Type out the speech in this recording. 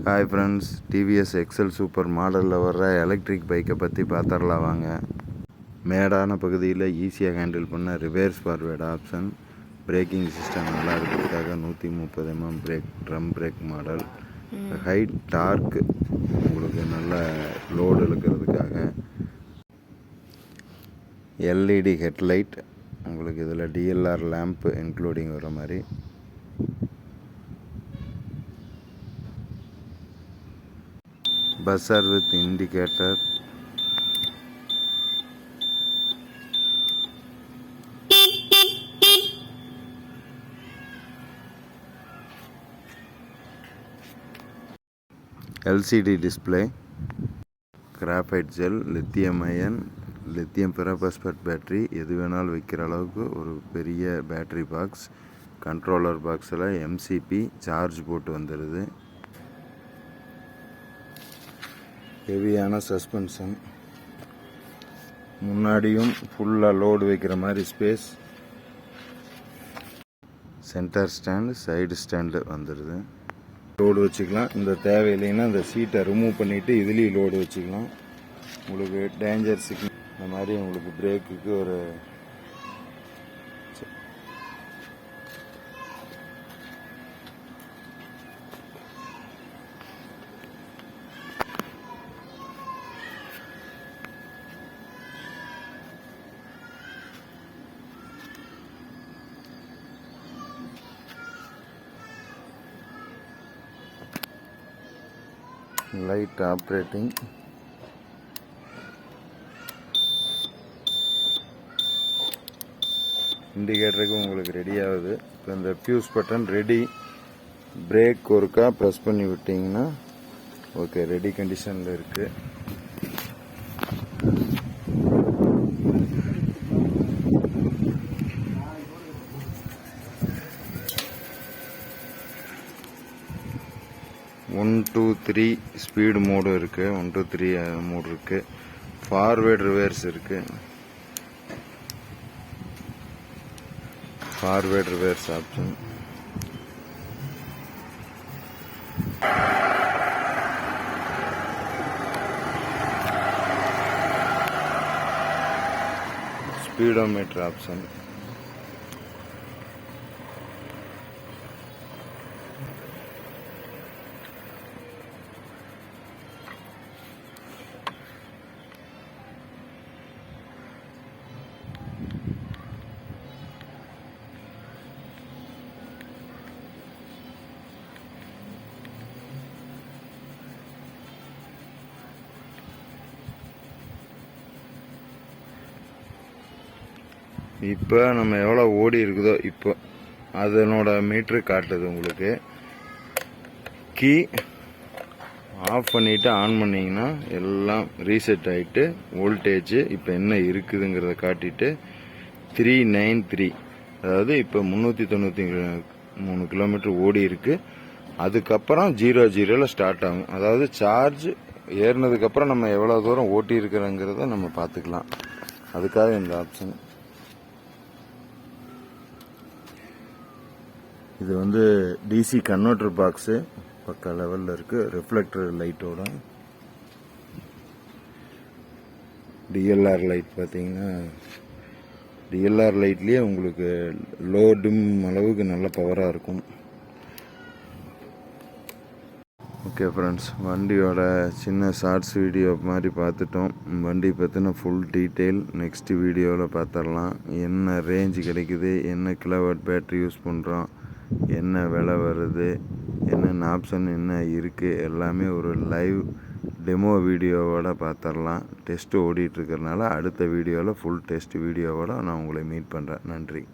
Hi friends, TVS XL super மாடலில் வர்ற electric பைக்கை பற்றி பார்த்துடலாம் வாங்க. மேடான பகுதியில் ஈஸியாக ஹேண்டில் பண்ண reverse forward option, braking system நல்லா இருக்கிறதுக்காக 130 mm brake drum brake model, high torque உங்களுக்கு நல்ல லோடு இழுக்கிறதுக்காக, எல்இடி ஹெட்லைட் உங்களுக்கு இதில் டிஎல்ஆர் லேம்ப் இன்க்ளூடிங் வர மாதிரி, buzzer with indicator, LCD display, graphite gel, lithium ion, lithium ferrophosphate battery, எது வேணாலும் வைக்கிற அளவுக்கு ஒரு பெரிய பேட்டரி பாக்ஸ், கண்ட்ரோலர் பாக்ஸில் எம்சிபி சார்ஜ் போட்டு வந்துடுது, ஹெவியான சஸ்பென்ஷன், முன்னாடியும் ஃபுல்லாக லோடு வைக்கிற மாதிரி space, centre stand, side stand வந்துடுது. லோடு வச்சுக்கலாம். இந்த தேவையில்லைன்னா இந்த சீட்டை ரிமூவ் பண்ணிவிட்டு இதுலேயும் லோடு வச்சுக்கலாம். உங்களுக்கு டேஞ்சர் சிக்னல் இந்த மாதிரி உங்களுக்கு பிரேக்குக்கு ஒரு லைட் ஆப்ரேட்டிங், இண்டிகேட்டருக்கு உங்களுக்கு ரெடி ஆகுது. இப்போ இந்த ஃபியூஸ் பட்டன் ரெடி, பிரேக் ஒருக்கா ப்ரெஸ் பண்ணி விட்டிங்கன்னா ஓகே, ரெடி கண்டிஷனில் இருக்குது. ஒன் 2 3 ஸ்பீடு மோடு இருக்குது, 1 2 3 மோடு இருக்குது, ஃபார்வேர்டு ரிவர்ஸ் இருக்குது, forward reverse option, speedometer option, இப்போ நம்ம எவ்வளோ ஓடி இருக்குதோ இப்போ அதனோட மீட்ரு காட்டுது உங்களுக்கு. கீ ஆஃப் பண்ணிவிட்டு ஆன் பண்ணிங்கன்னா எல்லாம் ரீசெட் ஆகிட்டு வோல்டேஜ் இப்போ என்ன இருக்குதுங்கிறத காட்டிட்டு 393, அதாவது இப்போ 393 கிலோமீட்டர் ஓடி இருக்குது. அதுக்கப்புறம் 00 ஸ்டார்ட் ஆகும். அதாவது சார்ஜ் ஏறினதுக்கப்புறம் நம்ம எவ்வளோ தூரம் ஓட்டி இருக்கிறோங்கிறத நம்ம பார்த்துக்கலாம். அதுக்காக இந்த ஆப்ஷன். இது வந்து டிசி கன்வெர்ட்டர் பாக்ஸு பக்கா லெவலில் இருக்குது. ரிஃப்ளெக்டர் லைட்டோட டிஎல்ஆர் லைட் பார்த்தீங்கன்னா டிஎல்ஆர் லைட்லேயே உங்களுக்கு லோ டிம் அளவுக்கு நல்ல பவராக இருக்கும். ஓகே ஃப்ரெண்ட்ஸ், வண்டியோட சின்ன ஷார்ட்ஸ் வீடியோ மாதிரி பார்த்துட்டோம். வண்டி பற்றின ஃபுல் டீட்டெயில் நெக்ஸ்ட் வீடியோவில் பார்த்துடலாம். என்ன ரேஞ்சு கிடைக்குது, என்ன கிலோவாட் பேட்ரி யூஸ் பண்ணுறோம், என்ன விலை வருது, என்னென்ன ஆப்ஷன் என்ன இருக்குது, எல்லாமே ஒரு லைவ் டெமோ வீடியோவோட பார்த்துடலாம். டெஸ்ட்டு ஓடிட்டுருக்கறனால அடுத்த வீடியோவில் ஃபுல் டெஸ்ட் வீடியோவோட நான் உங்களை மீட் பண்ணுறேன். நன்றி.